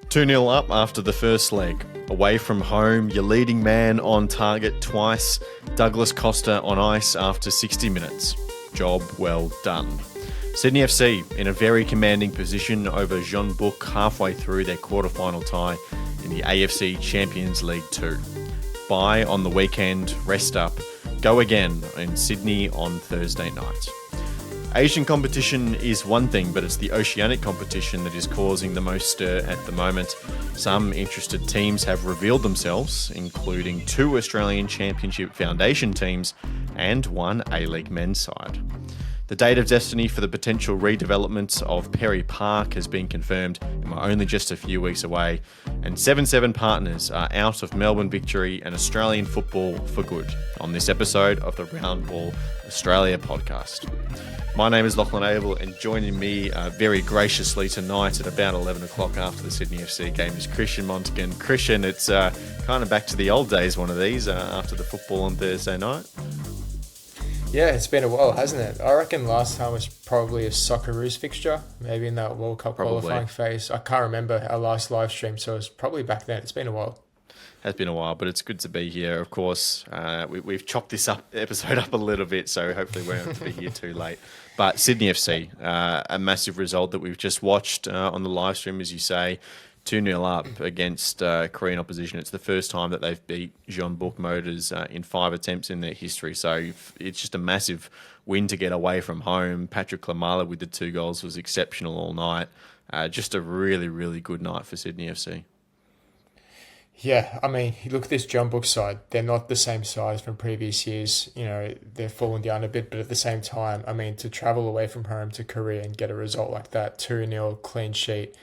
2-0 up after the first leg. Away from home, your leading man on target twice. Douglas Costa on ice after 60 minutes. Job well done. Sydney FC in a very commanding position over Jeonbuk halfway through their quarterfinal tie in the AFC Champions League Two. Bye on the weekend, rest up, go again in Sydney on Thursday night. Asian competition is one thing, but it's the Oceanic competition that is causing the most stir at the moment. Some interested teams have revealed themselves, including 2 Australian Championship Foundation teams and 1 A-League men's side. The date of destiny for the potential redevelopment of Perry Park has been confirmed, and we're only just a few weeks away. And 7-7 partners are out of Melbourne Victory and Australian football for good on this episode of the Round Ball Australia podcast. My name is Lachlan Avil, and joining me very graciously tonight at about 11 o'clock after the Sydney FC game is Christian Montegan. Christian, it's kind of back to the old days, one of these, after the football on Thursday night. Yeah, it's been a while, hasn't it? I reckon last time was probably a Socceroos fixture, maybe in that World Cup qualifying phase. I can't remember our last live stream, so it's probably back then. It's been a while. Has been a while, but it's good to be here. Of course, we've chopped this episode up a little bit, so hopefully we won't have to be here too late. But Sydney FC, a massive result that we've just watched on the live stream, as you say, 2-0 up against Korean opposition. It's the first time that they've beat Jeonbuk Motors in 5 attempts in their history. So it's just a massive win to get away from home. Patrick Klimala with the 2 goals was exceptional all night. Just a really, really good night for Sydney FC. Yeah, I mean, you look at this Jeonbuk side, they're not the same size from previous years. You know, they've fallen down a bit, but at the same time, I mean, to travel away from home to Korea and get a result like that, 2-0 clean sheet,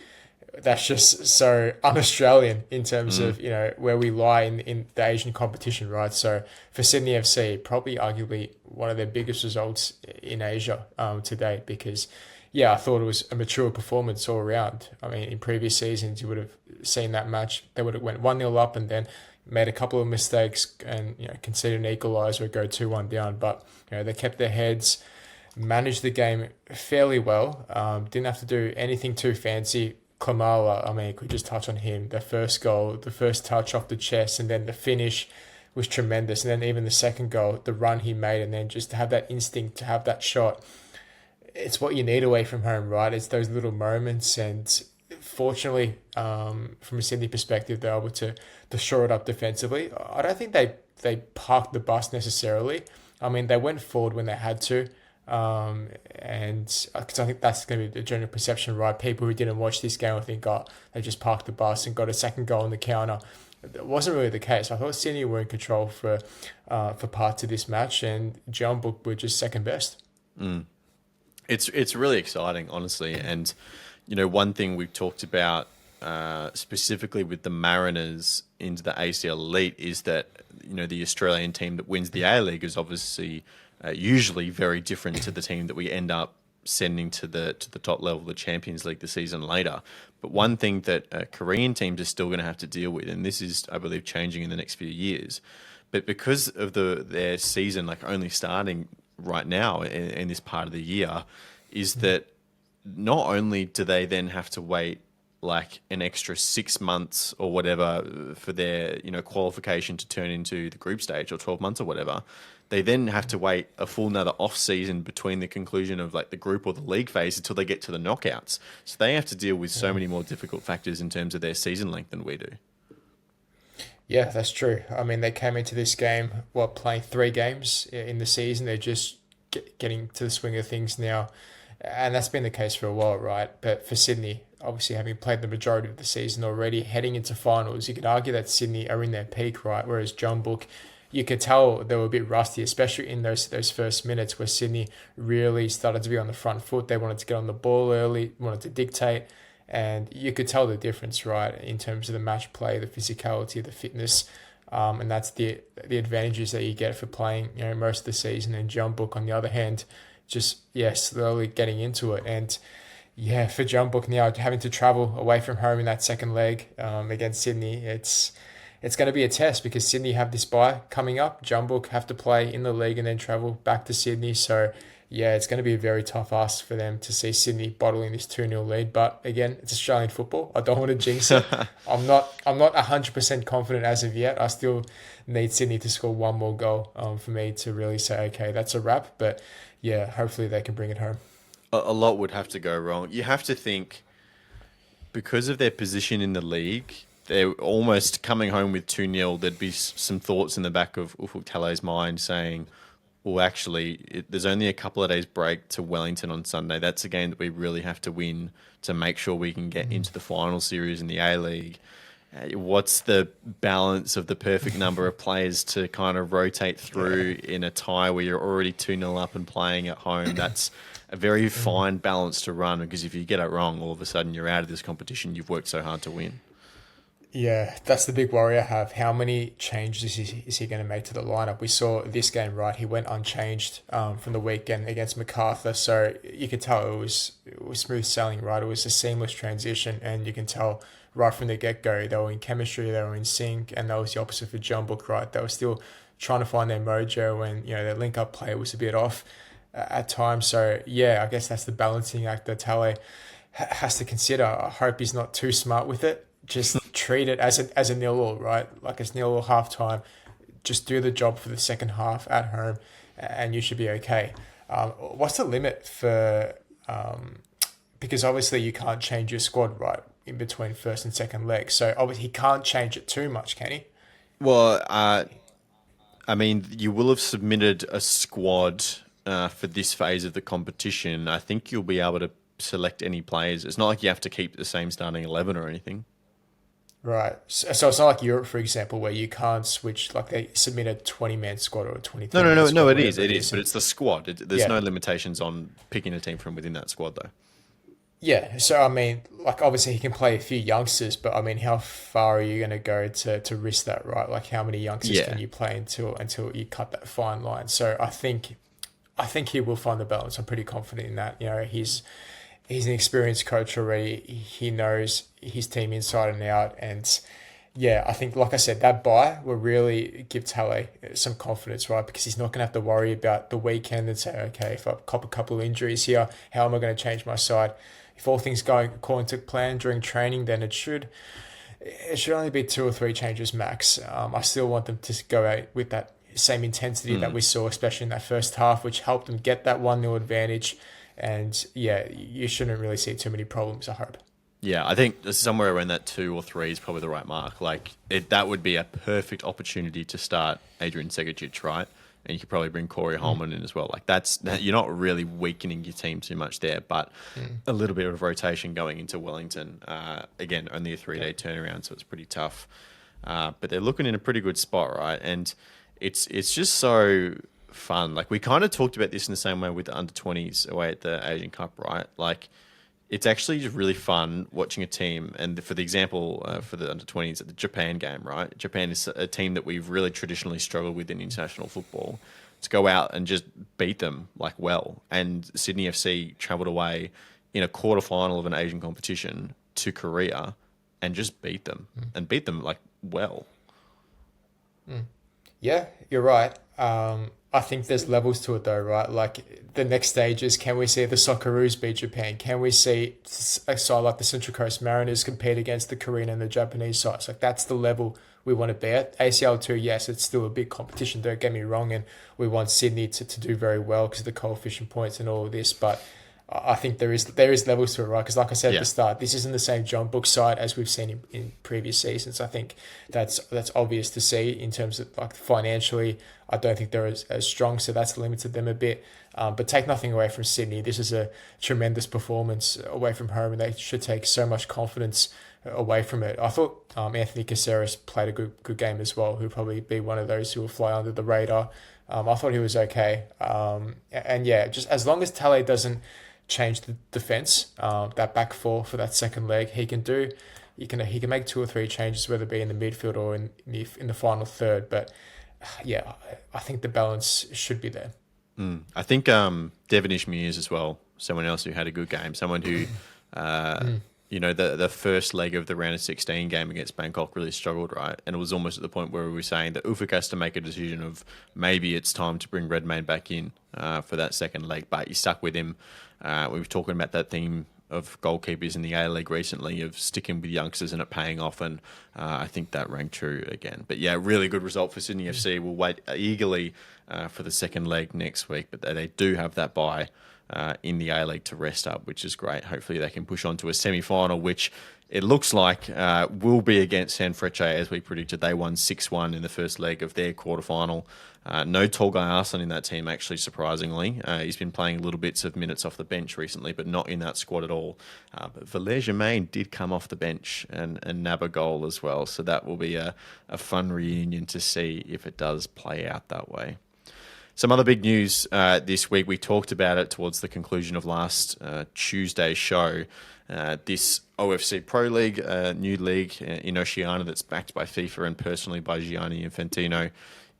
that's just so un-Australian in terms of, you know, where we lie in the Asian competition, right? So for Sydney FC, probably arguably one of their biggest results in Asia to date because, yeah, I thought it was a mature performance all around. I mean, in previous seasons, you would have seen that match. They would have went 1-0 up and then made a couple of mistakes and, you know, conceded an equaliser or go 2-1 down. But, you know, they kept their heads, managed the game fairly well, didn't have to do anything too fancy. Klimala, I mean, could just touch on him. The first goal, the first touch off the chest, and then the finish was tremendous. And then even the second goal, the run he made, and then just to have that instinct to have that shot. It's what you need away from home, right? It's those little moments. And fortunately, from a Sydney perspective, they're able to shore it up defensively. I don't think they parked the bus necessarily. I mean, they went forward when they had to. And because I think that's going to be the general perception, right? People who didn't watch this game, I think, they just parked the bus and got a second goal on the counter. It wasn't really the case. I thought Sydney were in control for parts of this match, and Jeonbuk were just second best. It's really exciting, honestly. And, you know, one thing we've talked about specifically with the Mariners into the ACL Elite is that, you know, the Australian team that wins the A-League is obviously usually very different to the team that we end up sending to the top level of the Champions League the season later. But one thing that Korean teams are still going to have to deal with, and this is, I believe, changing in the next few years, but because of their season like only starting right now in this part of the year, is that not only do they then have to wait like an extra 6 months or whatever for their, you know, qualification to turn into the group stage, or 12 months or whatever, they then have to wait a full another off season between the conclusion of like the group or the league phase until they get to the knockouts. So they have to deal with so many more difficult factors in terms of their season length than we do. Yeah, that's true. I mean, they came into this game, playing 3 games in the season. They're just getting to the swing of things now. And that's been the case for a while, right? But for Sydney, obviously having played the majority of the season already, heading into finals, you could argue that Sydney are in their peak, right? Whereas Jeonbuk, you could tell they were a bit rusty, especially in those first minutes where Sydney really started to be on the front foot. They wanted to get on the ball early, wanted to dictate, and you could tell the difference, right, in terms of the match play, the physicality, the fitness, and that's the advantages that you get for playing, you know, most of the season. And Jeonbuk, on the other hand, just slowly getting into it. And yeah, for Jeonbuk now, having to travel away from home in that second leg against Sydney, it's going to be a test because Sydney have this bye coming up. Jeonbuk have to play in the league and then travel back to Sydney. So yeah, it's going to be a very tough ask for them to see Sydney bottling this 2-0 lead. But again, it's Australian football. I don't want to jinx it. I'm not 100% confident as of yet. I still need Sydney to score one more goal for me to really say, okay, that's a wrap. But yeah, hopefully they can bring it home. A lot would have to go wrong. You have to think, because of their position in the league, they're almost coming home with 2-0. There'd be some thoughts in the back of Ufuk Talay's mind saying, well, actually, there's only a couple of days break to Wellington on Sunday. That's a game that we really have to win to make sure we can get into the final series in the A-League. What's the balance of the perfect number of players to kind of rotate through in a tie where you're already 2-0 up and playing at home? That's a very fine balance to run, because if you get it wrong, all of a sudden you're out of this competition you've worked so hard to win. Yeah, that's the big worry I have. How many changes is he going to make to the lineup? We saw this game, right? He went unchanged from the weekend against MacArthur, so you could tell it was smooth sailing, right? It was a seamless transition, and you can tell right from the get-go they were in chemistry, they were in sync, and that was the opposite for Jeonbuk, right? They were still trying to find their mojo, and their link-up play was a bit off at times. So yeah, I guess that's the balancing act that Tale has to consider. I hope he's not too smart with it. Just treat it as a 0-0, right? Like it's 0-0 half-time. Just do the job for the second half at home, and you should be okay. What's the limit for... because obviously you can't change your squad, right, in between first and second leg. So obviously he can't change it too much, can he? Well, I mean, you will have submitted a squad for this phase of the competition. I think you'll be able to select any players. It's not like you have to keep the same starting 11 or anything. Right. So it's not like Europe, for example, where you can't switch, like they submit a 20-man squad or a 23-man squad. No, it is. But it's the squad. There's no Yeah. limitations on picking a team from within that squad, though. Yeah. So, I mean, like obviously he can play a few youngsters, but I mean, how far are you going to go to risk that, right? Like how many youngsters can you play until you cut that fine line? So I think he will find the balance. I'm pretty confident in that. He's an experienced coach already. He knows his team inside and out. And yeah, I think, like I said, that bye will really give Tale some confidence, right? Because he's not going to have to worry about the weekend and say, okay, if I cop a couple of injuries here, how am I going to change my side? If all things go according to plan during training, then it should only be 2 or 3 changes max. I still want them to go out with that same intensity that we saw, especially in that first half, which helped them get that 1-0 advantage. And yeah, you shouldn't really see too many problems, I hope. Yeah, I think somewhere around that 2 or 3 is probably the right mark. Like that would be a perfect opportunity to start Adrian Segacic, right? And you could probably bring Corey Holman in as well. Like you're not really weakening your team too much there, but a little bit of rotation going into Wellington. Again, only a 3-day turnaround, so it's pretty tough. But they're looking in a pretty good spot, right? And it's just so fun. Like we kind of talked about this in the same way with the under-20s away at the Asian Cup, right? Like it's actually just really fun watching a team. And for the example, for the under-20s at the Japan game, right? Japan is a team that we've really traditionally struggled with in international football. To go out and just beat them like well. And Sydney FC travelled away in a quarterfinal of an Asian competition to Korea and just beat them and beat them like well. Yeah, you're right. I think there's levels to it though, right? Like the next stage is, can we see the Socceroos beat Japan? Can we see a side like the Central Coast Mariners compete against the Korean and the Japanese sides? Like that's the level we want to be at. ACL 2, yes, it's still a big competition, don't get me wrong, and we want Sydney to do very well because of the coefficient points and all of this, but I think there is levels to it, right? Because like I said at the start, this isn't the same Jeonbuk side as we've seen in previous seasons. I think that's obvious to see in terms of like financially. I don't think they're as strong, so that's limited them a bit. But take nothing away from Sydney. This is a tremendous performance away from home, and they should take so much confidence away from it. I thought Anthony Caceres played a good game as well, who'll probably be one of those who will fly under the radar. I thought he was okay. And yeah, just as long as Tale doesn't change the defense, that back four for that second leg, he can make 2 or 3 changes, whether it be in the midfield or in the final third. But yeah, I think the balance should be there. I think Devonish Mears as well, someone else who had a good game, someone who the first leg of the round of 16 game against Bangkok really struggled, right? And it was almost at the point where we were saying that Ufuk has to make a decision of maybe it's time to bring Redmayne back in for that second leg, but you stuck with him. We were talking about that theme of goalkeepers in the A-League recently of sticking with youngsters and it paying off, and I think that rang true again. But yeah, really good result for Sydney FC. We'll wait eagerly for the second leg next week, but they do have that bye in the A-League to rest up, which is great. Hopefully they can push on to a semi-final, which it looks like will be against Sanfrecce, as we predicted. They won 6-1 in the first leg of their quarterfinal. No Tolga Arslan in that team, actually, surprisingly. He's been playing little bits of minutes off the bench recently, but not in that squad at all. But Valère Germain did come off the bench and nab a goal as well. So that will be a fun reunion to see if it does play out that way. Some other big news this week. We talked about it towards the conclusion of last Tuesday's show. This OFC Pro League, new league in Oceania that's backed by FIFA and personally by Gianni Infantino,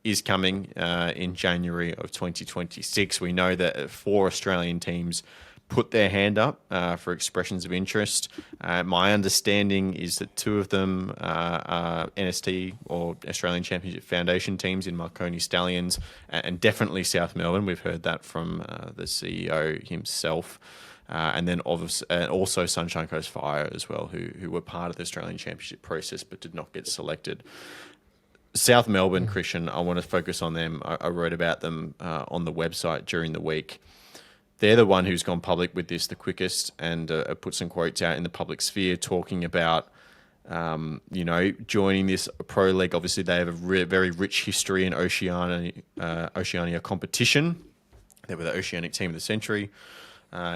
is coming in January of 2026. We know that 4 Australian teams put their hand up for expressions of interest. My understanding is that 2 of them are NST or Australian Championship Foundation teams in Marconi Stallions, and definitely South Melbourne. We've heard that from the CEO himself. And then also Sunshine Coast Fire as well, who were part of the Australian Championship process but did not get selected. South Melbourne, Christian, I want to focus on them. I wrote about them on the website during the week. They're the one who's gone public with this the quickest and put some quotes out in the public sphere talking about, joining this Pro League. Obviously, they have a very rich history in Oceania competition. They were the Oceanic Team of the Century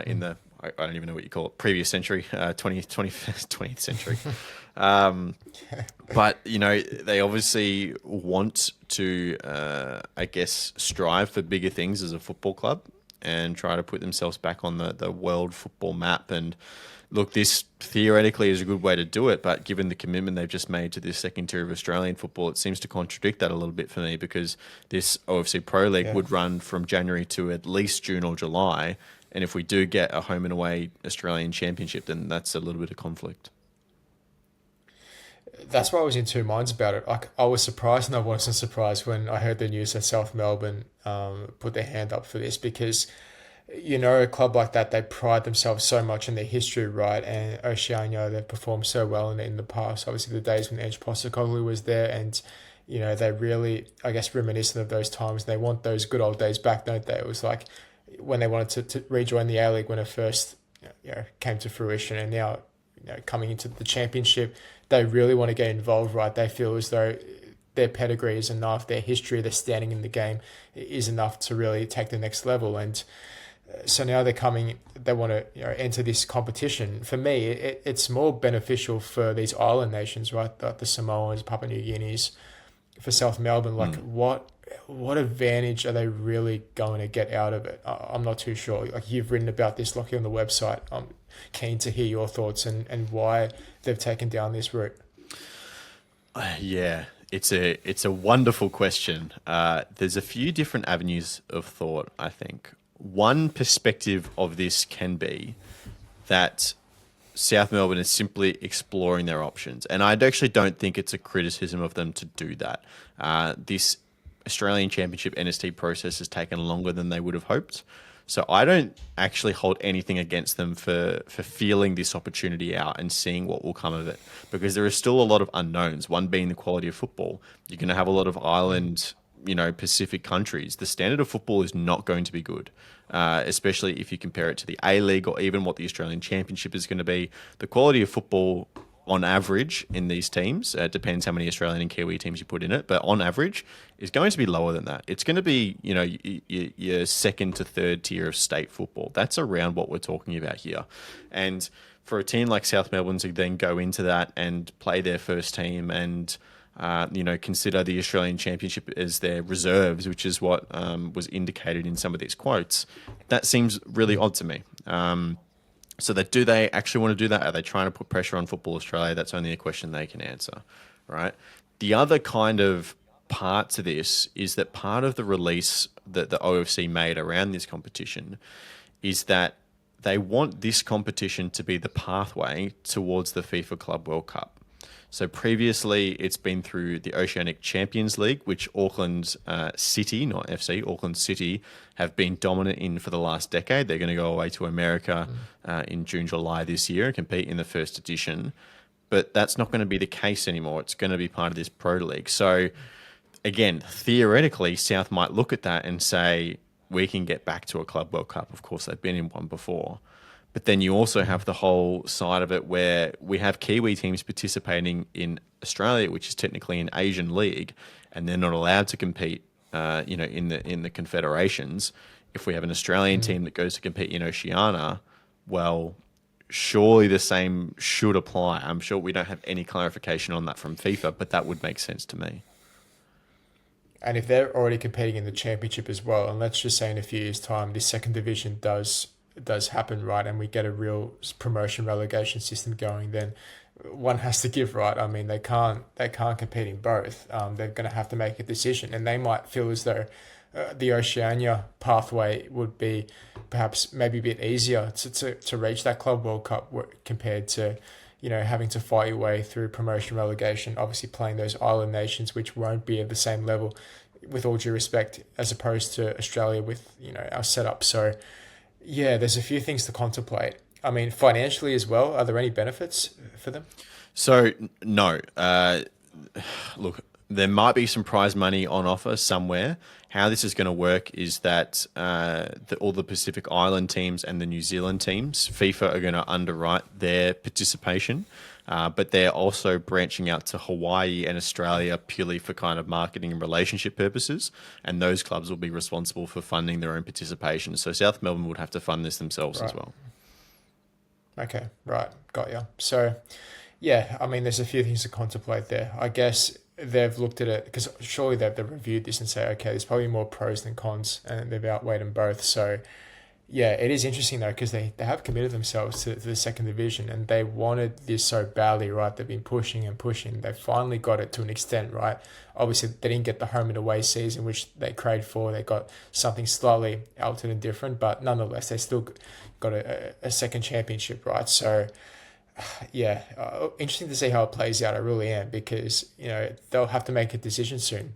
in the, I don't even know what you call it, previous century, 20th century. But, they obviously want to, strive for bigger things as a football club and try to put themselves back on the world football map. And look, this theoretically is a good way to do it, but given the commitment they've just made to this second tier of Australian football, it seems to contradict that a little bit for me, because this OFC Pro League would run from January to at least June or July. And if we do get a home and away Australian Championship, then that's a little bit of conflict. That's why I was in two minds about it. I was surprised and I wasn't surprised when I heard the news that South Melbourne put their hand up for this, because, a club like that, they pride themselves so much in their history, right? And Oceania, they've performed so well in the past. Obviously, the days when Edge Postecoglou was there, and, they really, reminiscent of those times. They want those good old days back, don't they? It was like when they wanted to rejoin the A-League when it first came to fruition, and now coming into the championship, they really want to get involved, right? They feel as though their pedigree is enough, their history, their standing in the game is enough to really take the next level. And so now they want to enter this competition. For me, it's more beneficial for these island nations, right? The Samoans, Papua New Guineas, for South Melbourne. Like, what advantage are they really going to get out of it? I'm not too sure. Like, you've written about this, Lockie, on the website. I'm keen to hear your thoughts and why they've taken down this route. Yeah, it's a wonderful question. There's a few different avenues of thought, I think. One perspective of this can be that South Melbourne is simply exploring their options. And I actually don't think it's a criticism of them to do that. This Australian Championship NST process has taken longer than they would have hoped. So I don't actually hold anything against them for feeling this opportunity out and seeing what will come of it, because there is still a lot of unknowns, one being the quality of football. You're going to have a lot of island, Pacific countries. The standard of football is not going to be good, especially if you compare it to the A-League or even what the Australian Championship is going to be. The quality of football on average in these teams, depends how many Australian and Kiwi teams you put in it, but on average is going to be lower than that. It's going to be, your second to third tier of state football. That's around what we're talking about here. And for a team like South Melbourne to then go into that and play their first team and, consider the Australian Championship as their reserves, which is what was indicated in some of these quotes, that seems really odd to me. So do they actually want to do that? Are they trying to put pressure on Football Australia? That's only a question they can answer, right? The other kind of part to this is that part of the release that the OFC made around this competition is that they want this competition to be the pathway towards the FIFA Club World Cup. So previously, it's been through the Oceanic Champions League, which Auckland City, not FC, Auckland City have been dominant in for the last decade. They're going to go away to America in June, July this year and compete in the first edition. But that's not going to be the case anymore. It's going to be part of this Pro League. So again, theoretically, South might look at that and say, we can get back to a Club World Cup. Of course, they've been in one before. But then you also have the whole side of it where we have Kiwi teams participating in Australia, which is technically an Asian league, and they're not allowed to compete, in the confederations. If we have an Australian team that goes to compete in Oceania, well, surely the same should apply. I'm sure we don't have any clarification on that from FIFA, but that would make sense to me. And if they're already competing in the championship as well, and let's just say in a few years' time, this second division does happen, right, and we get a real promotion relegation system going, then one has to give, right? I mean, they can't compete in both. They're going to have to make a decision, and they might feel as though the Oceania pathway would be perhaps maybe a bit easier to reach that Club World Cup compared to, having to fight your way through promotion relegation, obviously playing those island nations, which won't be at the same level, with all due respect, as opposed to Australia with, our setup. So, yeah, there's a few things to contemplate. I mean, financially as well, are there any benefits for them? So, no. Look, there might be some prize money on offer somewhere. How this is going to work is that all the Pacific Island teams and the New Zealand teams, FIFA are going to underwrite their participation, but they're also branching out to Hawaii and Australia purely for kind of marketing and relationship purposes, and those clubs will be responsible for funding their own participation. So South Melbourne would have to fund this themselves as well. Okay, right, got you. So, yeah, I mean, there's a few things to contemplate there. I guess they've looked at it, because surely they've reviewed this and say, okay, there's probably more pros than cons, and they've outweighed them both. So, yeah, it is interesting, though, because they have committed themselves to the second division, and they wanted this so badly, right? They've been pushing and pushing. They finally got it to an extent, right? Obviously, they didn't get the home and away season, which they craved for. They got something slightly altered and different, but nonetheless, they still got a second championship, right? So, yeah, interesting to see how it plays out. I really am, because they'll have to make a decision soon.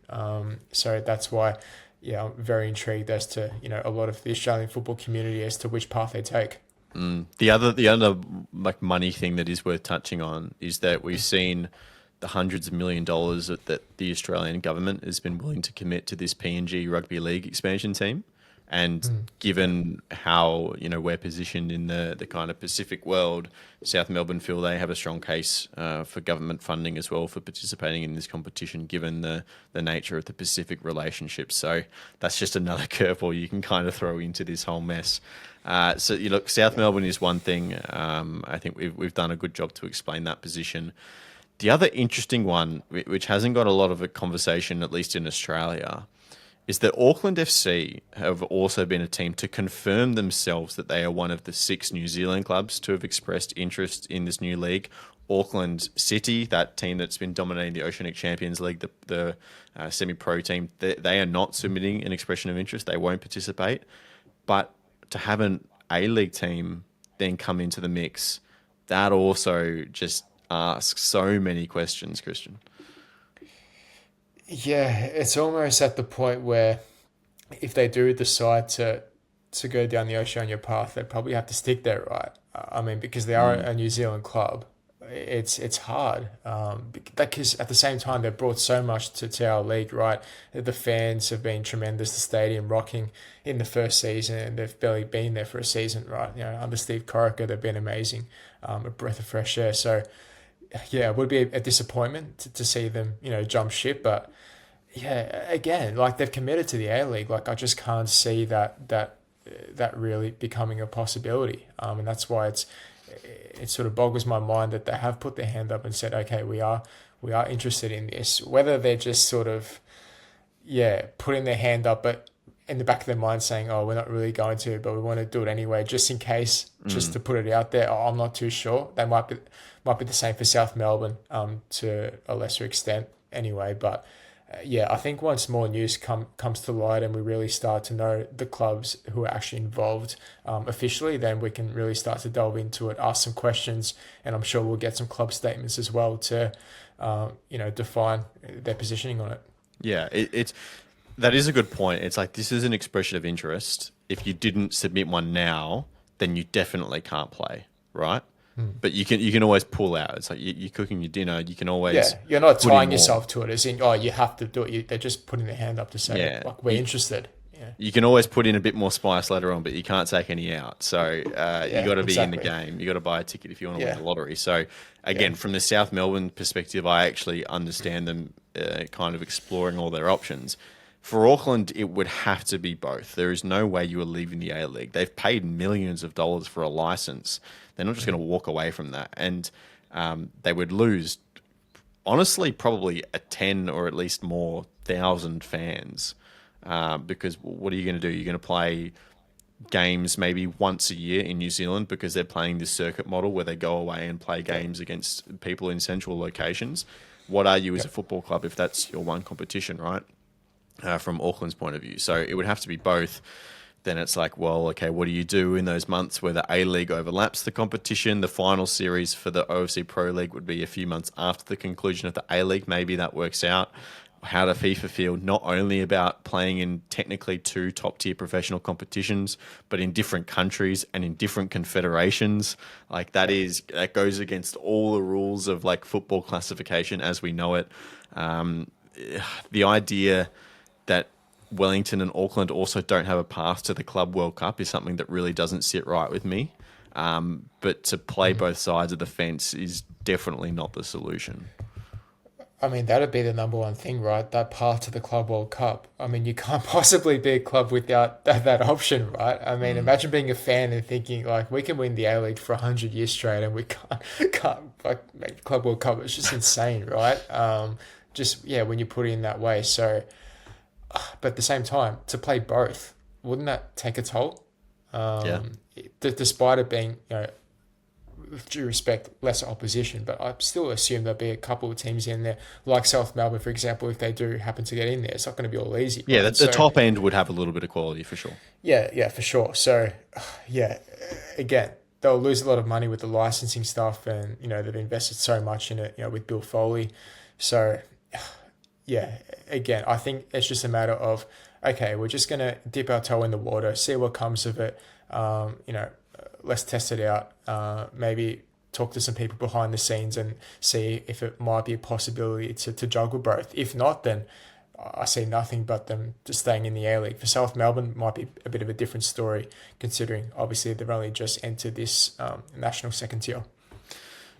So that's why, yeah, I'm very intrigued as to a lot of the Australian football community as to which path they take. The other like money thing that is worth touching on is that we've seen the hundreds of $1 million that the Australian government has been willing to commit to this PNG Rugby League expansion team. And given how we're positioned in the kind of Pacific world, South Melbourne feel they have a strong case for government funding as well for participating in this competition, given the nature of the Pacific relationship. So that's just another curveball you can kind of throw into this whole mess. So you look, South Melbourne is one thing. I think we've done a good job to explain that position. The other interesting one, which hasn't got a lot of a conversation, at least in Australia, is that Auckland FC have also been a team to confirm themselves that they are one of the 6 New Zealand clubs to have expressed interest in this new league. Auckland City, that team that's been dominating the Oceanic Champions League, the semi-pro team, they are not submitting an expression of interest. They won't participate. But to have an A-League team then come into the mix, that also just asks so many questions, Christian. Yeah, it's almost at the point where if they do decide to go down the Oceania path, they probably have to stick there, right? I mean, because they are a New Zealand club, it's hard. Because at the same time, they've brought so much to our league, right? The fans have been tremendous. The stadium rocking in the first season, and they've barely been there for a season, right? Under Steve Corica, they've been amazing, a breath of fresh air. So, yeah, it would be a disappointment to see them, jump ship. But yeah, again, like, they've committed to the A-League. Like, I just can't see that really becoming a possibility. And that's why it sort of boggles my mind that they have put their hand up and said, okay, we are interested in this. Whether they're just sort of, putting their hand up, but in the back of their mind saying, oh, we're not really going to, but we want to do it anyway, just in case, just to put it out there. I'm not too sure. They might be the same for South Melbourne, to a lesser extent anyway. But yeah, I think once more news comes to light and we really start to know the clubs who are actually involved officially, then we can really start to delve into it, ask some questions, and I'm sure we'll get some club statements as well to, define their positioning on it. Yeah, it's that is a good point. It's like this is an expression of interest. If you didn't submit one now, then you definitely can't play, right? But you can always pull out. It's like you're cooking your dinner. You can always you're not put in tying more. yourself to it as in you have to do it. They're just putting their hand up to say like we're interested. Yeah, You can always put in a bit more spice later on, but you can't take any out. So you got to be in the game. You got to buy a ticket if you want to win the lottery. So again, from the South Melbourne perspective, I actually understand them kind of exploring all their options. For Auckland, it would have to be both. There is no way you are leaving the A-League. They've paid millions of dollars for a license. They're not just going to walk away from that. And they would lose, honestly, probably a 10 or at least more thousand fans. Because what are you going to do? You're going to play games maybe once a year in New Zealand because they're playing this circuit model where they go away and play games against people in central locations. What are you as a football club if that's your one competition, right? From Auckland's point of view. So it would have to be both. Then it's like, well, okay, what do you do in those months where the A-League overlaps the competition? The final series for the OFC Pro League would be a few months after the conclusion of the A-League. Maybe that works out. How do FIFA feel not only about playing in technically two top-tier professional competitions, but in different countries and in different confederations? Like that goes against all the rules of like football classification as we know it. The idea that Wellington and Auckland also don't have a path to the Club World Cup is something that really doesn't sit right with me. But to play both sides of the fence is definitely not the solution. I mean, that'd be the number one thing, right? That path to the Club World Cup. I mean, you can't possibly be a club without that option, right? I mean, imagine being a fan and thinking, like, we can win the A-League for 100 years straight and we can't like, make the Club World Cup. It's just insane, right? When you put it in that way. So, but at the same time, to play both, wouldn't that take a toll? Despite it being, with due respect, lesser opposition, but I still assume there'll be a couple of teams in there, like South Melbourne, for example, if they do happen to get in there. It's not going to be all easy. Yeah, the top end would have a little bit of quality for sure. Yeah, for sure. So, again, they'll lose a lot of money with the licensing stuff, and they've invested so much in it, with Bill Foley. So, again, I think it's just a matter of, okay, we're just going to dip our toe in the water, see what comes of it. Let's test it out. Maybe talk to some people behind the scenes and see if it might be a possibility to juggle both. If not, then I see nothing but them just staying in the A-League. For South Melbourne, might be a bit of a different story, considering obviously they've only just entered this national second tier.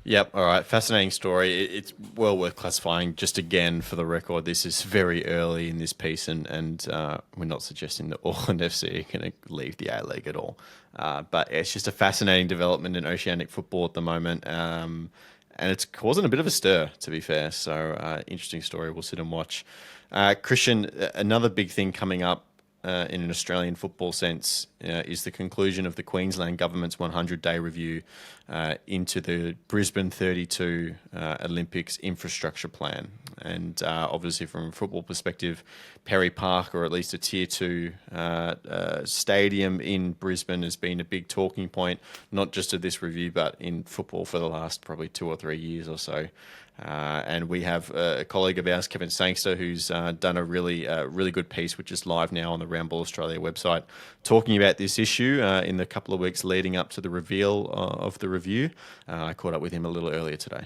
Yep. All right. Fascinating story. It's well worth classifying. Just again, for the record, this is very early in this piece, and we're not suggesting that Auckland FC are going to leave the A-League at all. But it's just a fascinating development in oceanic football at the moment, and it's causing a bit of a stir, to be fair. So interesting story. We'll sit and watch. Christian, another big thing coming up in an Australian football sense is the conclusion of the Queensland government's 100-day review into the Brisbane 32 Olympics infrastructure plan. And obviously from a football perspective, Perry Park, or at least a Tier 2 stadium in Brisbane, has been a big talking point, not just of this review, but in football for the last probably 2 or 3 years or so. And we have a colleague of ours, Kevan Sangster, who's done a really good piece, which is live now on the Roundball Australia website, talking about this issue in the couple of weeks leading up to the reveal of the review. I caught up with him a little earlier today.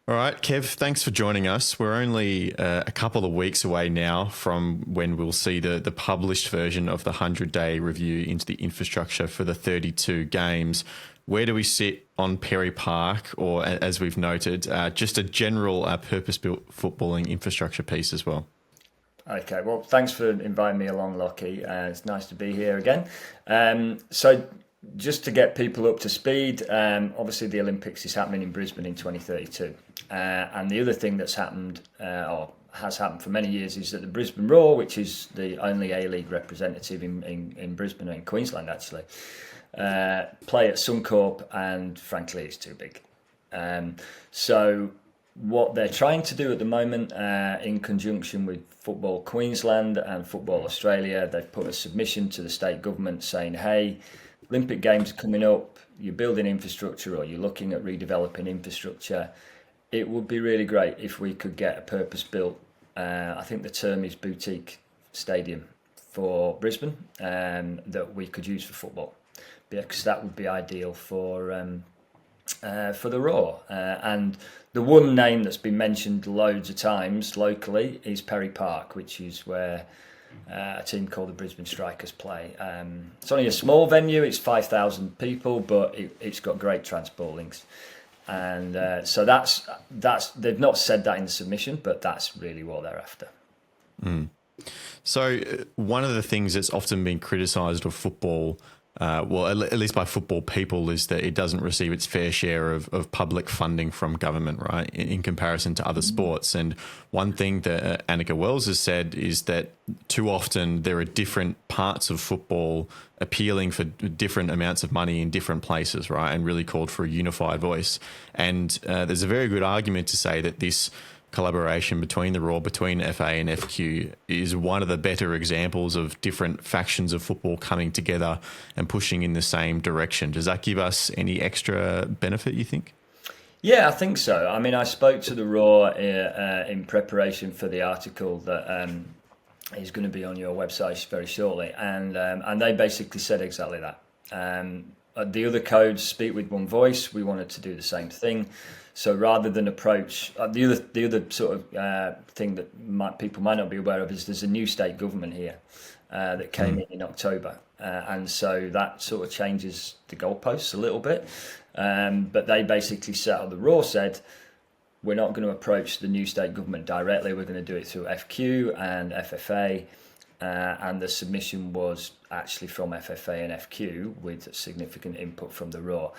All right, Kev, thanks for joining us. We're only a couple of weeks away now from when we'll see the published version of the 100-day review into the infrastructure for the 32 games. Where do we sit on Perry Park, or as we've noted, just a general purpose-built footballing infrastructure piece as well? Okay, well, thanks for inviting me along, Lockie. It's nice to be here again. So just to get people up to speed, obviously the Olympics is happening in Brisbane in 2032. And the other thing that's happened, or has happened for many years, is that the Brisbane Roar, which is the only A-League representative in Brisbane and in Queensland actually, play at Suncorp, and frankly it's too big. So what they're trying to do at the moment, in conjunction with Football Queensland and Football Australia, they've put a submission to the state government saying, hey, Olympic Games are coming up, you're building infrastructure or you're looking at redeveloping infrastructure. It would be really great if we could get a purpose-built, I think the term is boutique stadium for Brisbane, that we could use for football, because that would be ideal for the Raw. And the one name that's been mentioned loads of times locally is Perry Park, which is where a team called the Brisbane Strikers play. It's only a small venue, it's 5,000 people, but it's got great transport links. And so that's they've not said that in the submission, but that's really what they're after. So one of the things that's often been criticised of football, well, at least by football people, is that it doesn't receive its fair share of public funding from government, right, in comparison to other sports. And one thing that Annika Wells has said is that too often there are different parts of football appealing for different amounts of money in different places, right, and really called for a unified voice. And there's a very good argument to say that this collaboration between the Raw, between FA and FQ, is one of the better examples of different factions of football coming together and pushing in the same direction. Does that give us any extra benefit, you think? Yeah, I think so. I mean, I spoke to the Raw in preparation for the article that is going to be on your website very shortly, and they basically said exactly that. The other codes speak with one voice. We wanted to do the same thing. So rather than approach the other sort of thing that people might not be aware of is there's a new state government here that came in October, and so that sort of changes the goalposts a little bit. But they basically the Raw said, we're not going to approach the new state government directly. We're going to do it through FQ and FFA, and the submission was actually from FFA and FQ with significant input from the Raw.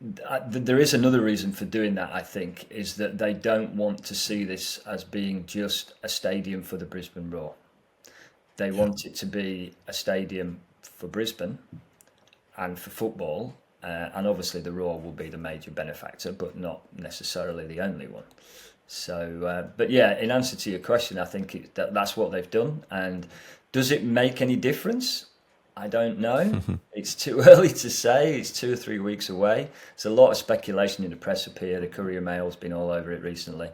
There is another reason for doing that, I think, is that they don't want to see this as being just a stadium for the Brisbane Raw. They want it to be a stadium for Brisbane and for football, and obviously the Raw will be the major benefactor, but not necessarily the only one. So, but yeah, in answer to your question, I think that's what they've done. And does it make any difference? I don't know. It's too early to say. It's 2 or 3 weeks away. There's a lot of speculation in the press up here. The Courier Mail's been all over it recently.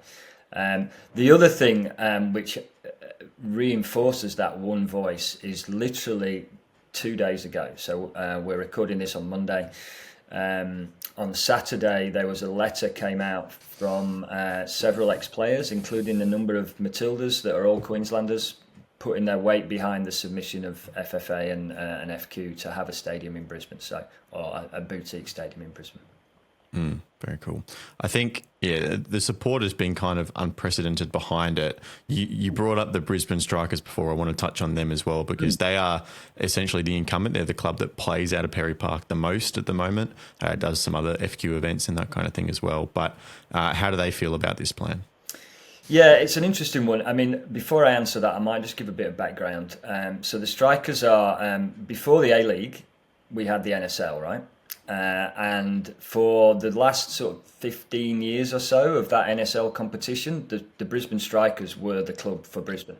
The other thing which reinforces that one voice is literally 2 days ago. So we're recording this on Monday. On Saturday, there was a letter came out from several ex-players, including a number of Matildas that are all Queenslanders, putting their weight behind the submission of FFA and FQ to have a stadium in Brisbane, or a boutique stadium in Brisbane. Very cool. I think, yeah, the support has been kind of unprecedented behind it. You brought up the Brisbane Strikers before. I want to touch on them as well, because they are essentially the incumbent. They're the club that plays out of Perry Park the most at the moment. Does some other FQ events and that kind of thing as well. But how do they feel about this plan? Yeah, it's an interesting one. I mean, before I answer that, I might just give a bit of background. So the Strikers are, before the A-League, we had the NSL, right? And for the last sort of 15 years or so of that NSL competition, the Brisbane Strikers were the club for Brisbane.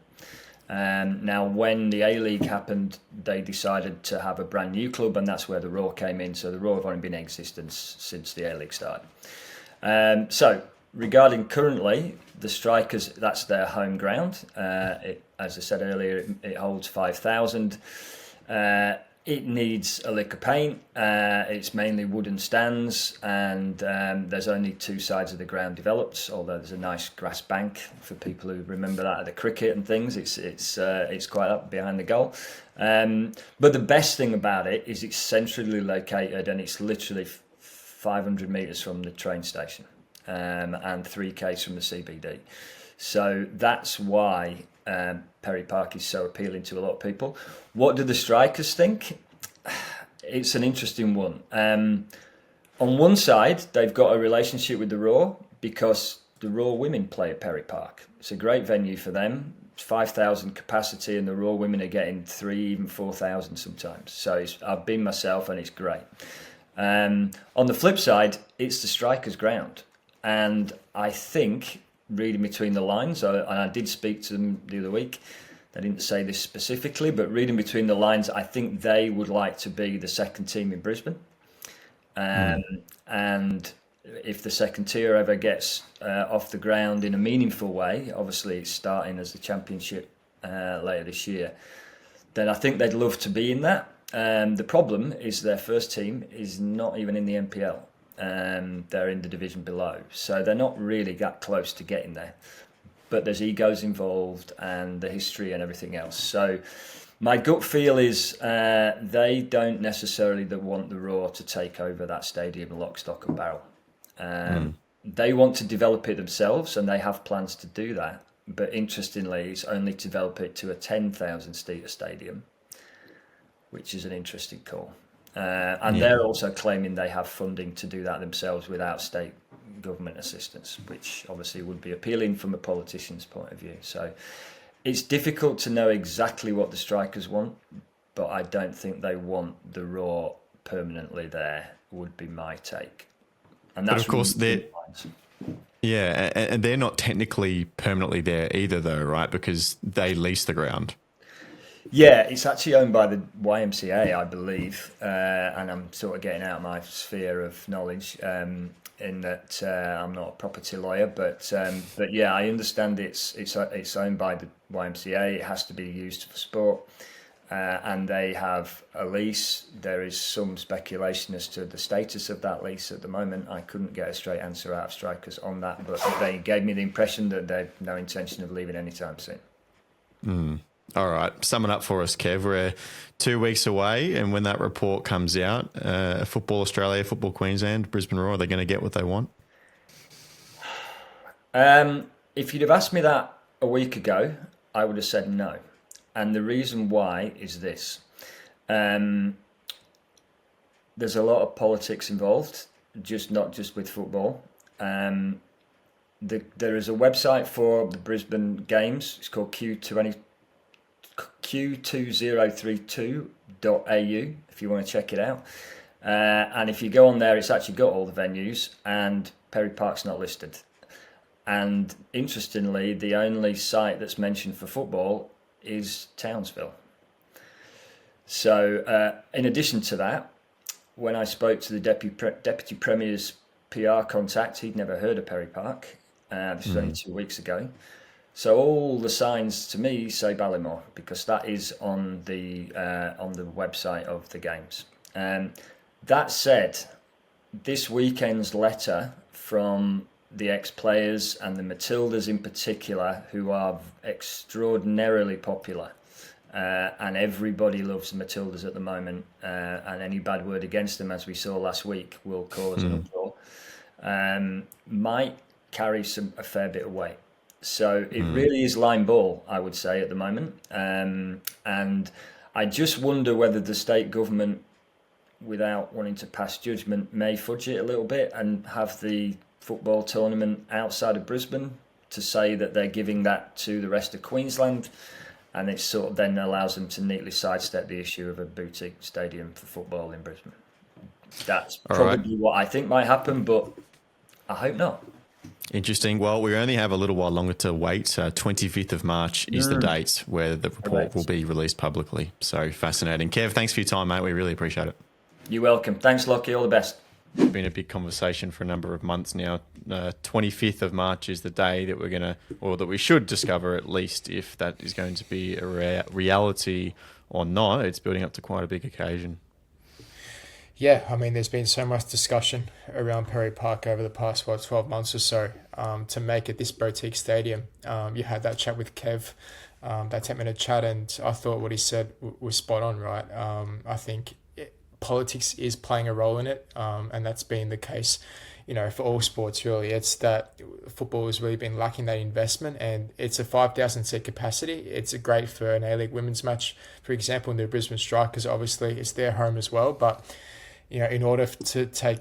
Now, when the A-League happened, they decided to have a brand new club, and that's where the Raw came in. So the Raw have only been in existence since the A-League started. So regarding currently, the Strikers, that's their home ground. As I said earlier, it holds 5,000. It needs a lick of paint. It's mainly wooden stands, and there's only 2 sides of the ground developed, although there's a nice grass bank for people who remember that at the cricket and things. It's quite up behind the goal. But the best thing about it is it's centrally located, and it's literally 500 metres from the train station, and 3 k's from the CBD. So that's why Perry Park is so appealing to a lot of people. What do the Strikers think? It's an interesting one. On one side, they've got a relationship with the Raw because the Raw women play at Perry Park. It's a great venue for them. It's 5,000 capacity, and the Raw women are getting 3,000, even 4,000 sometimes. So I've been myself, and it's great. On the flip side, it's the Strikers' ground. And I think, reading between the lines, and I did speak to them the other week, they didn't say this specifically, but reading between the lines, I think they would like to be the second team in Brisbane. And if the second tier ever gets off the ground in a meaningful way, obviously it's starting as the championship later this year, then I think they'd love to be in that. The problem is their first team is not even in the NPL. They're in the division below, so they're not really that close to getting there. But there's egos involved and the history and everything else. So my gut feel is they don't necessarily want the Raw to take over that stadium lock, stock and barrel. They want to develop it themselves, and they have plans to do that. But interestingly, it's only to develop it to a 10,000 seater stadium, which is an interesting call. And they're also claiming they have funding to do that themselves without state government assistance, which obviously would be appealing from a politician's point of view. So it's difficult to know exactly what the strikers want, but I don't think they want the Raw permanently there, would be my take. And that's, but of course, and they're not technically permanently there either, though, right? Because they lease the ground. Yeah, it's actually owned by the YMCA, I believe, and I'm sort of getting out of my sphere of knowledge in that I'm not a property lawyer, but yeah, I understand it's owned by the YMCA. It has to be used for sport, and they have a lease. There is some speculation as to the status of that lease at the moment. I couldn't get a straight answer out of strikers on that, but they gave me the impression that they've no intention of leaving anytime soon. All right, sum it up for us, Kev. We're 2 weeks away, and when that report comes out, Football Australia, Football Queensland, Brisbane Roar, are they going to get what they want? If you'd have asked me that a week ago, I would have said no. And the reason why is this. There's a lot of politics involved, not just with football. There is a website for the Brisbane Games. It's called Q2032.au if you want to check it out. And if you go on there, it's actually got all the venues, and Perry Park's not listed. And interestingly, the only site that's mentioned for football is Townsville. So in addition to that, when I spoke to the Deputy Premier's PR contact, he'd never heard of Perry Park. This was only 2 weeks ago. So all the signs to me say Ballymore, because that is on the website of the games. That said, this weekend's letter from the ex-players and the Matildas in particular, who are extraordinarily popular, and everybody loves the Matildas at the moment, and any bad word against them, as we saw last week, will cause an uproar, might carry a fair bit of weight. So it really is line ball, I would say, at the moment. And I just wonder whether the state government, without wanting to pass judgment, may fudge it a little bit and have the football tournament outside of Brisbane, to say that they're giving that to the rest of Queensland. And it sort of then allows them to neatly sidestep the issue of a boutique stadium for football in Brisbane. That's probably what I think might happen, but I hope not. Interesting. Well, we only have a little while longer to wait. 25th of March is the date where the report will be released publicly. So fascinating. Kev, thanks for your time, mate. We really appreciate it. You're welcome. Thanks, Lockie. All the best. It's been a big conversation for a number of months now. 25th of March is the day that that we should discover, at least, if that is going to be a reality or not. It's building up to quite a big occasion. Yeah, I mean, there's been so much discussion around Perry Park over the past, 12 months or so, to make it this boutique stadium. You had that chat with Kev, that 10-minute chat, and I thought what he said was spot on, right? I think politics is playing a role in it, and that's been the case, for all sports, really. It's that football has really been lacking that investment, and it's a 5,000 seat capacity. It's great for an A-League women's match, for example, in the Brisbane Strikers. Obviously, it's their home as well, but in order to take,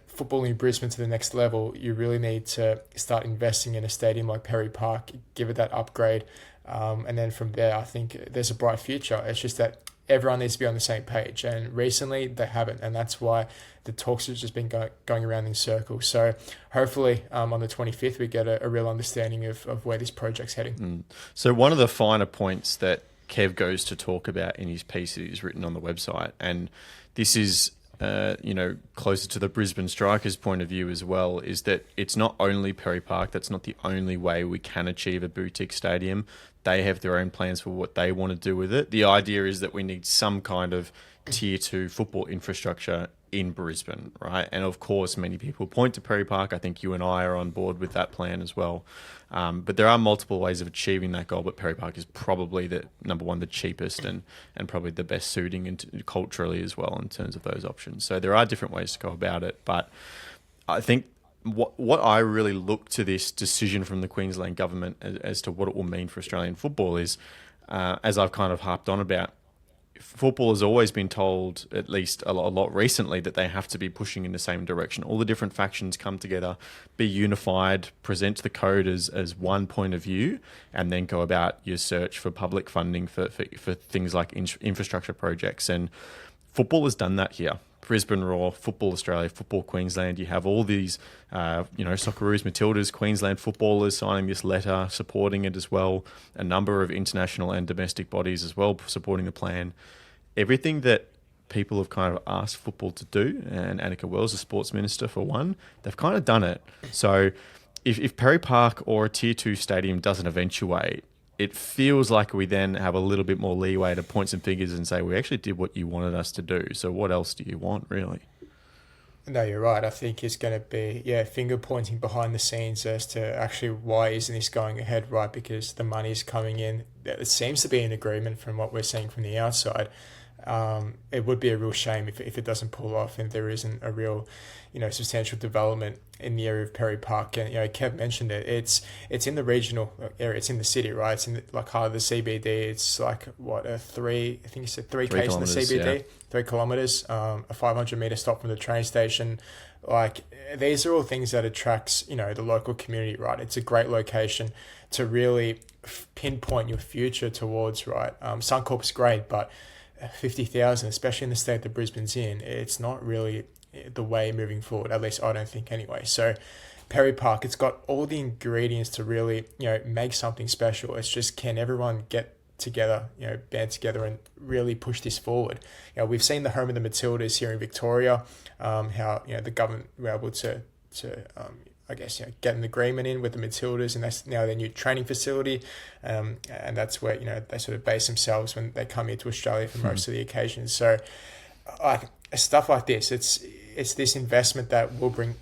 football in Brisbane to the next level, you really need to start investing in a stadium like Perry Park, give it that upgrade. And then from there, I think there's a bright future. It's just that everyone needs to be on the same page. And recently they haven't, and that's why the talks have just been going around in circles. So hopefully on the 25th we get a real understanding of where this project's heading. So one of the finer points that Kev goes to talk about in his piece that is written on the website, and this is closer to the Brisbane Strikers' point of view as well, is that it's not only Perry Park. That's not the only way we can achieve a boutique stadium. They have their own plans for what they want to do with it. The idea is that we need some kind of tier 2 football infrastructure in Brisbane, right? And of course, many people point to Perry Park. I think you and I are on board with that plan as well. But there are multiple ways of achieving that goal, but Perry Park is probably the number one, the cheapest and probably the best suiting culturally as well in terms of those options. So there are different ways to go about it, but I think what I really look to this decision from the Queensland government as to what it will mean for Australian football is, as I've kind of harped on about, football has always been told, at least a lot recently, that they have to be pushing in the same direction. All the different factions come together, be unified, present the code as one point of view, and then go about your search for public funding for things like infrastructure projects. And football has done that here. Brisbane Roar, Football Australia, Football Queensland. You have all these, Socceroos, Matildas, Queensland footballers signing this letter, supporting it as well. A number of international and domestic bodies as well supporting the plan. Everything that people have kind of asked football to do, and Annika Wells, the sports minister for one, they've kind of done it. So if Perry Park or a Tier 2 stadium doesn't eventuate, it feels like we then have a little bit more leeway to point some figures and say, we actually did what you wanted us to do. So what else do you want, really? No, you're right. I think it's going to be, finger pointing behind the scenes as to actually why isn't this going ahead, right? Because the money's coming in. It seems to be an agreement from what we're seeing from the outside. It would be a real shame if it doesn't pull off and there isn't a real, substantial development in the area of Perry Park. And Kev mentioned it. It's in the regional area. It's in the city, right? It's in heart of the CBD. It's like what I think you said 3 k's in the CBD, 3 kilometers. A 500-meter stop from the train station. Like these are all things that attracts the local community, right? It's a great location to really pinpoint your future towards, right? Suncorp's great, but 50,000, especially in the state that Brisbane's in, it's not really the way moving forward. At least I don't think anyway. So Perry Park, it's got all the ingredients to really, make something special. It's just, can everyone get together, band together and really push this forward? We've seen the home of the Matildas here in Victoria, how, the government were able to get an agreement in with the Matildas, and that's now their new training facility. And that's where, they sort of base themselves when they come here to Australia for most of the occasions. So stuff like this, it's this investment that will bring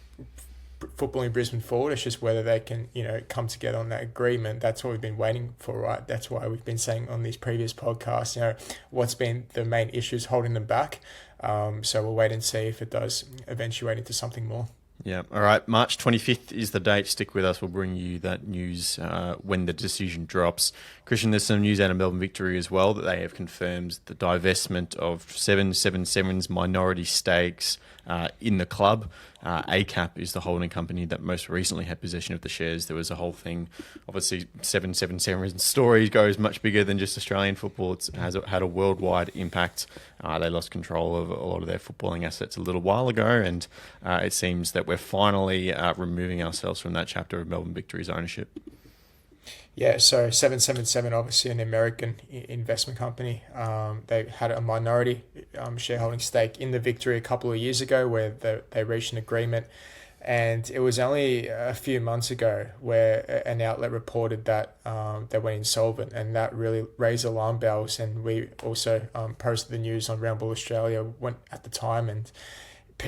football in Brisbane forward. It's just whether they can, come together on that agreement. That's what we've been waiting for, right? That's why we've been saying on these previous podcasts, what's been the main issues holding them back. So we'll wait and see if it does eventuate into something more. Yeah. All right. March 25th is the date. Stick with us. We'll bring you that news when the decision drops. Christian, there's some news out of Melbourne Victory as well that they have confirmed the divestment of 777's minority stakes in the club. ACAP is the holding company that most recently had possession of the shares. There was a whole thing. Obviously, 777's story goes much bigger than just Australian football. It has had a worldwide impact. They lost control of a lot of their footballing assets a little while ago, and it seems that we're finally removing ourselves from that chapter of Melbourne Victory's ownership. Yeah, so 777, obviously an American investment company. They had a minority shareholding stake in the Victory a couple of years ago where they reached an agreement. And it was only a few months ago where an outlet reported that they went insolvent, and that really raised alarm bells. And we also posted the news on Roundball Australia at the time. And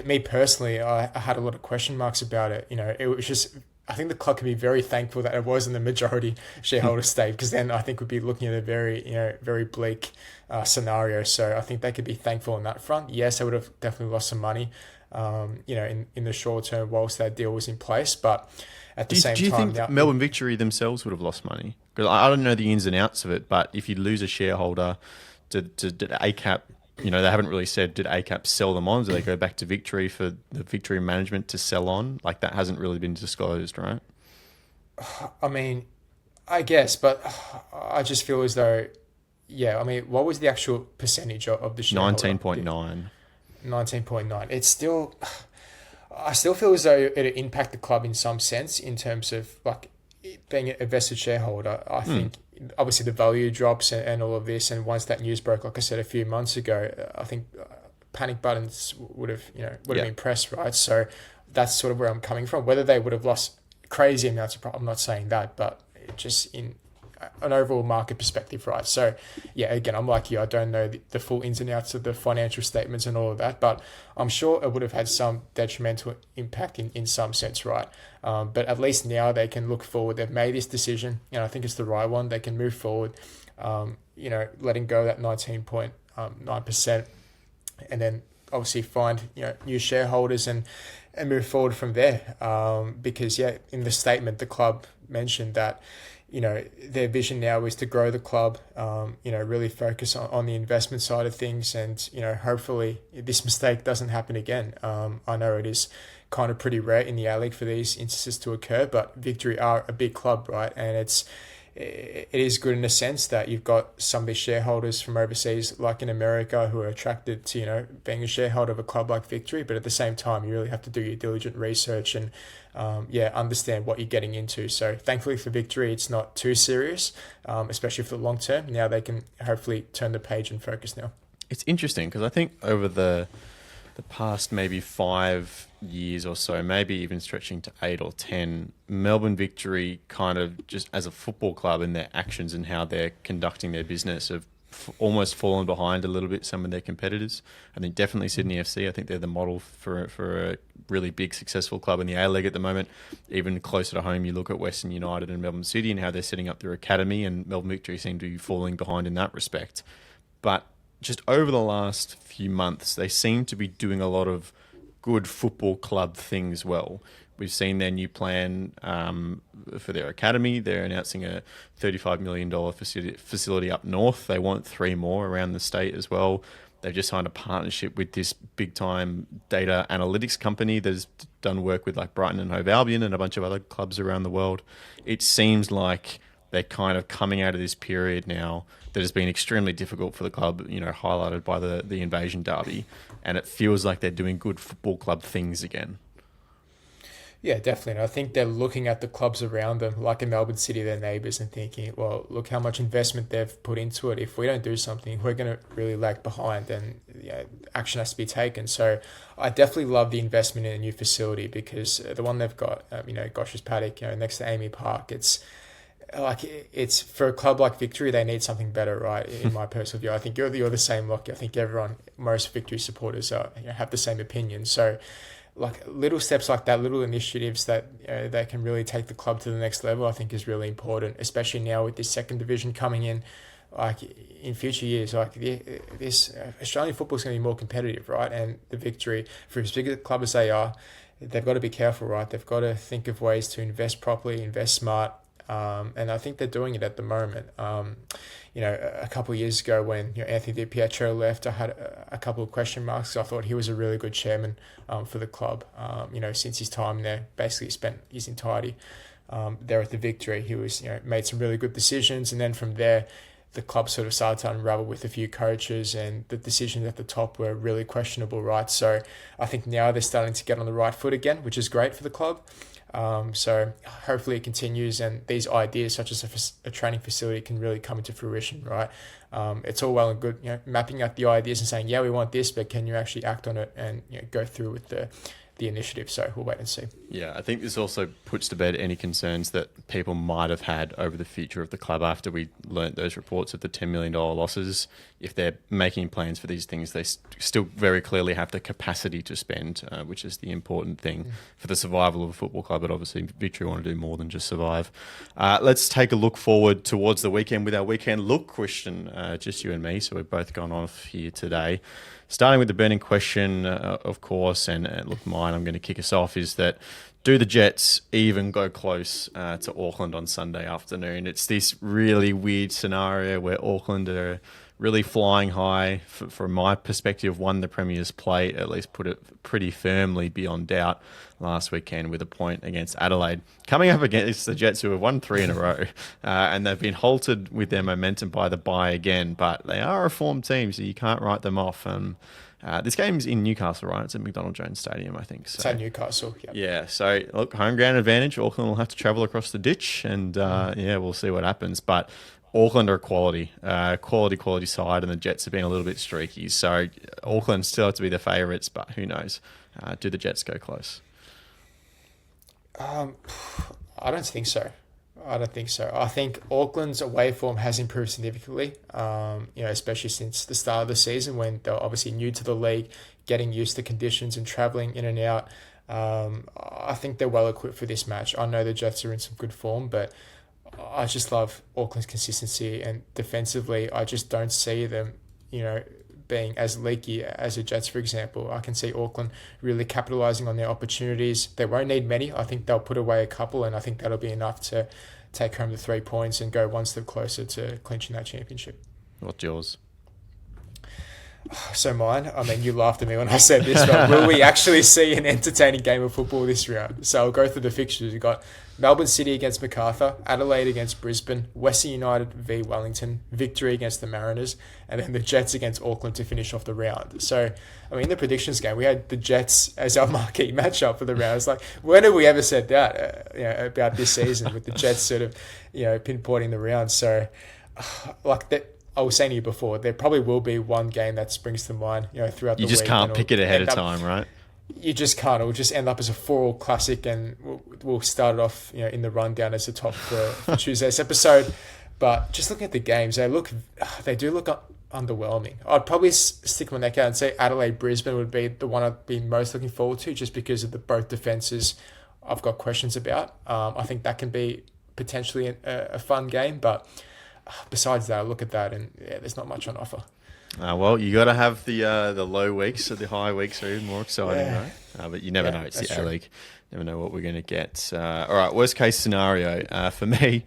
me personally, I had a lot of question marks about it. It was just... I think the club can be very thankful that it wasn't the majority shareholder stake, because then I think we'd be looking at a very bleak scenario. So I think they could be thankful on that front. Yes, they would have definitely lost some money, in the short term whilst that deal was in place. But at the same time, do you think Melbourne Victory themselves would have lost money? Because I don't know the ins and outs of it, but if you lose a shareholder, did ACAP? They haven't really said, did ACAP sell them on? Do they go back to Victory for the Victory management to sell on? Like, that hasn't really been disclosed, right? I mean, I guess, but I just feel as though Yeah, I mean, what was the actual percentage of the shareholder? 19.9. 19.9. It's still, I still feel as though it'd impact the club in some sense in terms of like being a vested shareholder. I think obviously the value drops and all of this. And once that news broke, like I said a few months ago, I think panic buttons would have been pressed, right? So that's sort of where I'm coming from. Whether they would have lost crazy amounts of profit, I'm not saying that, but just in an overall market perspective, right? So yeah, again, I'm like you, I don't know the full ins and outs of the financial statements and all of that, but I'm sure it would have had some detrimental impact in some sense, right? But at least now they can look forward. They've made this decision, and I think it's the right one. They can move forward, letting go of that 19.9%, and then obviously find new shareholders and move forward from there. Because in the statement, the club mentioned that their vision now is to grow the club, really focus on the investment side of things, and hopefully this mistake doesn't happen again. I know it is kind of pretty rare in the A-League for these instances to occur, but Victory are a big club, right? And it is good in a sense that you've got some of these shareholders from overseas, like in America, who are attracted to, being a shareholder of a club like Victory. But at the same time, you really have to do your diligent research and, understand what you're getting into. So thankfully for Victory, it's not too serious, especially for the long term. Now they can hopefully turn the page and focus now. It's interesting because I think over the past maybe 5 years or so, maybe even stretching to 8 or 10, Melbourne Victory kind of just as a football club in their actions and how they're conducting their business have almost fallen behind a little bit some of their competitors. I think definitely Sydney FC, I think they're the model for a really big successful club in the A-League at the moment. Even closer to home, you look at Western United and Melbourne City and how they're setting up their academy, and Melbourne Victory seem to be falling behind in that respect. But just over the last few months, they seem to be doing a lot of good football club things well. We've seen their new plan for their academy. They're announcing a $35 million facility up north. They want 3 more around the state as well. They've just signed a partnership with this big-time data analytics company that has done work with like Brighton and Hove Albion and a bunch of other clubs around the world. It seems like they're kind of coming out of this period now that has been extremely difficult for the club, highlighted by the invasion derby. And it feels like they're doing good football club things again. Yeah, definitely. And I think they're looking at the clubs around them, like in Melbourne City, their neighbours, and thinking, well, look how much investment they've put into it. If we don't do something, we're going to really lag behind, and action has to be taken. So I definitely love the investment in a new facility, because the one they've got, Gosh's Paddock, next to Amy Park, it's for a club like Victory, they need something better, right? In my personal view, I think you're the same, Lockie. I think most Victory supporters have the same opinion. So, like little steps like that, little initiatives that they can really take the club to the next level, I think is really important, especially now with this second division coming in. Like in future years, this Australian football is going to be more competitive, right? And the Victory, for as big a club as they are, they've got to be careful, right? They've got to think of ways to invest properly, invest smart. And I think they're doing it at the moment. A couple of years ago when Anthony DiPietro left, I had a couple of question marks. I thought he was a really good chairman for the club. Since his time there, basically spent his entirety there at the Victory. He was made some really good decisions, and then from there, the club sort of started to unravel with a few coaches, and the decisions at the top were really questionable, right? So I think now they're starting to get on the right foot again, which is great for the club. So hopefully it continues, and these ideas such as a training facility can really come into fruition, right? It's all well and good, mapping out the ideas and saying, we want this, but can you actually act on it and go through with the initiative? So we'll wait and see. Yeah, I think this also puts to bed any concerns that people might have had over the future of the club after we learnt those reports of the $10 million losses. If they're making plans for these things, they still very clearly have the capacity to spend, which is the important thing for the survival of a football club. But obviously, Victory want to do more than just survive. Let's take a look forward towards the weekend with our weekend look question, just you and me. So we've both gone off here today. Starting with the burning question, of course, and look, mine, I'm going to kick us off, is that Do the Jets even go close to Auckland on Sunday afternoon? It's this really weird scenario where Auckland are really flying high. From my perspective, won the Premier's plate, at least put it pretty firmly beyond doubt last weekend with a point against Adelaide. Coming up against the Jets, who have won 3 in a row, and they've been halted with their momentum by the bye again, but they are a form team, so you can't write them off. This game's in Newcastle, right? It's at McDonald Jones Stadium, I think. So, it's at Newcastle, yeah. Yeah, so look, home ground advantage. Auckland will have to travel across the ditch, and we'll see what happens. But Auckland are a quality side, and the Jets have been a little bit streaky. So Auckland still have to be the favourites, but who knows? Do the Jets go close? I don't think so. I think Auckland's away form has improved significantly, especially since the start of the season when they're obviously new to the league, getting used to conditions and travelling in and out. I think they're well equipped for this match. I know the Jets are in some good form, but I just love Auckland's consistency, and defensively, I just don't see them, being as leaky as the Jets, for example. I can see Auckland really capitalising on their opportunities. They won't need many. I think they'll put away a couple, and I think that'll be enough to take home the 3 points and go one step closer to clinching that championship. What's yours? So mine, you laughed at me when I said this, but will we actually see an entertaining game of football this round? So I'll go through the fixtures. We've got Melbourne City against Macarthur, Adelaide against Brisbane, Western United v Wellington, Victory against the Mariners, and then the Jets against Auckland to finish off the round. So, in the predictions game, we had the Jets as our marquee matchup for the round. It's like, when have we ever said that about this season with the Jets sort of, pinpointing the round? So, like that. I was saying to you before, there probably will be one game that springs to mind, throughout the week. You just can't pick it ahead of time, right? You just can't. It'll just end up as a 4-all classic, and we'll start it off, in the rundown as the top for Tuesday's episode. But just looking at the games, they do look underwhelming. I'd probably stick my neck out and say Adelaide Brisbane would be the one I'd be most looking forward to, just because of the both defenses I've got questions about. I think that can be potentially a fun game, but besides that, I look at that and there's not much on offer. Well, you got to have the low weeks, so the high weeks are even more exciting, right? But you never know. It's the A-League. Never know what we're going to get. All right, worst case scenario. For me,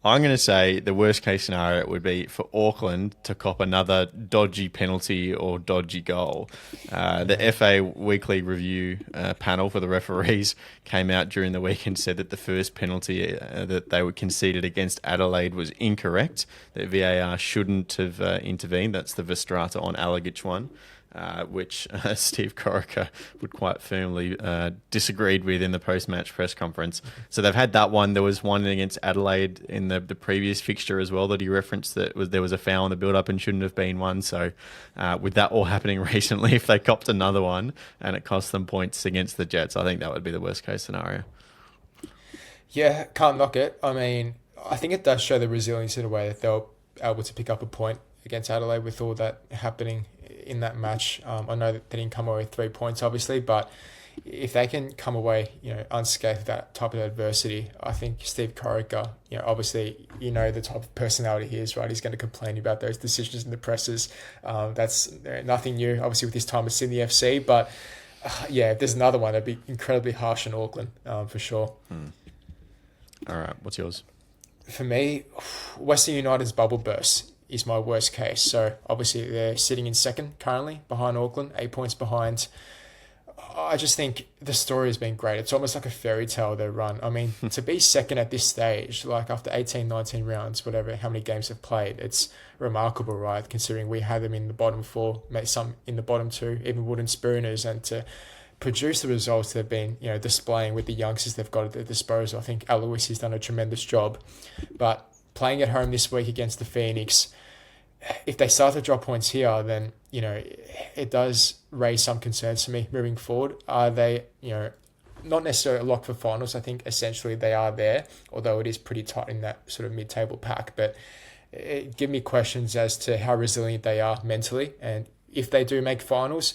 I'm going to say the worst case scenario would be for Auckland to cop another dodgy penalty or dodgy goal. The FA Weekly Review panel for the referees came out during the week and said that the first penalty that they were conceded against Adelaide was incorrect, that VAR shouldn't have intervened. That's the Verstraete on Alagic one. Which Steve Corica would quite firmly disagreed with in the post-match press conference. So they've had that one. There was one against Adelaide in the previous fixture as well that he referenced that there was a foul in the build-up and shouldn't have been one. So with that all happening recently, if they copped another one and it cost them points against the Jets, I think that would be the worst-case scenario. Yeah, can't knock it. I think it does show the resilience in a way that they're able to pick up a point against Adelaide with all that happening in that match. I know that they didn't come away with 3 points, obviously, but if they can come away, unscathed with that type of adversity, I think Steve Corica, obviously, the type of personality he is, right? He's going to complain about those decisions in the presses. That's nothing new, obviously, with his time at Sydney FC, but if there's another one, that'd be incredibly harsh in Auckland, for sure. All right, what's yours? For me, Western United's bubble burst is my worst case. So obviously they're sitting in second currently behind Auckland, 8 points behind. I just think the story has been great. It's almost like a fairy tale they run. To be second at this stage, like after 18, 19 rounds, whatever, how many games they've played, it's remarkable, right? Considering we had them in the bottom 4, maybe some in the bottom 2, even wooden spooners, and to produce the results they've been, displaying with the youngsters they've got at their disposal. I think Alois has done a tremendous job. But playing at home this week against the Phoenix, if they start to drop points here, then, it does raise some concerns to me moving forward. Are they, not necessarily a lock for finals? I think essentially they are there, although it is pretty tight in that sort of mid-table pack. But it give me questions as to how resilient they are mentally. And if they do make finals,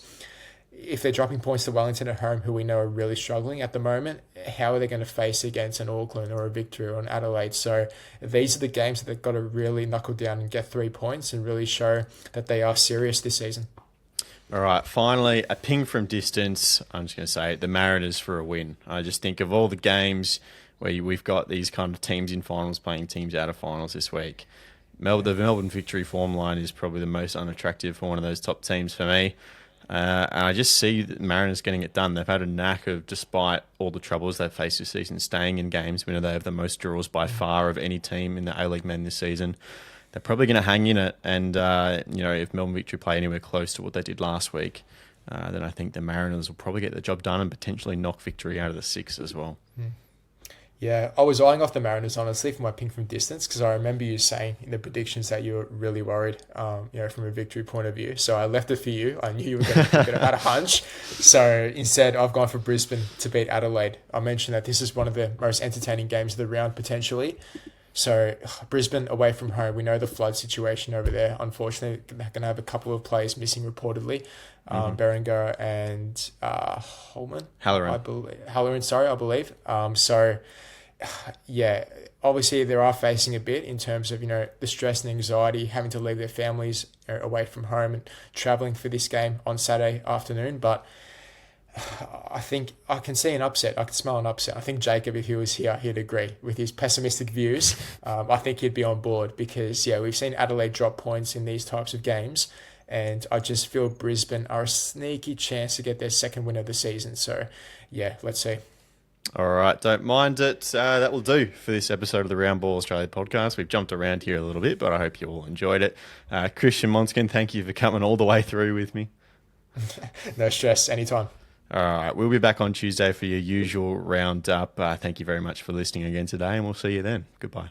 if they're dropping points to Wellington at home, who we know are really struggling at the moment, how are they going to face against an Auckland or a Victory or an Adelaide? So these are the games that they've got to really knuckle down and get 3 points and really show that they are serious this season. All right, finally, a ping from distance. I'm just going to say the Mariners for a win. I just think of all the games where we've got these kind of teams in finals playing teams out of finals this week. The Melbourne Victory form line is probably the most unattractive for one of those top teams for me. And I just see the Mariners getting it done. They've had a knack of, despite all the troubles they've faced this season, staying in games. We know they have the most draws by far of any team in the A-League men this season. They're probably going to hang in it, and if Melbourne Victory play anywhere close to what they did last week, then I think the Mariners will probably get the job done and potentially knock Victory out of the 6 as well. Yeah, I was eyeing off the Mariners, honestly, for my ping from distance, because I remember you saying in the predictions that you were really worried, from a Victory point of view. So I left it for you. I knew you were going to pick it at a hunch. So instead, I've gone for Brisbane to beat Adelaide. I mentioned that this is one of the most entertaining games of the round, potentially. So Brisbane away from home, we know the flood situation over there. Unfortunately, they're going to have a couple of players missing reportedly. Berenger and Halloran, I believe. Obviously they are facing a bit in terms of, the stress and anxiety, having to leave their families away from home and travelling for this game on Saturday afternoon. But I think I can see an upset. I can smell an upset. I think Jacob, if he was here, he'd agree with his pessimistic views. I think he'd be on board because, we've seen Adelaide drop points in these types of games, and I just feel Brisbane are a sneaky chance to get their second win of the season. So, let's see. All right, don't mind it. That will do for this episode of the Round Ball Australia podcast. We've jumped around here a little bit, but I hope you all enjoyed it. Christian Montegan, thank you for coming all the way through with me. No stress, anytime. All right, we'll be back on Tuesday for your usual roundup. Thank you very much for listening again today, and we'll see you then. Goodbye.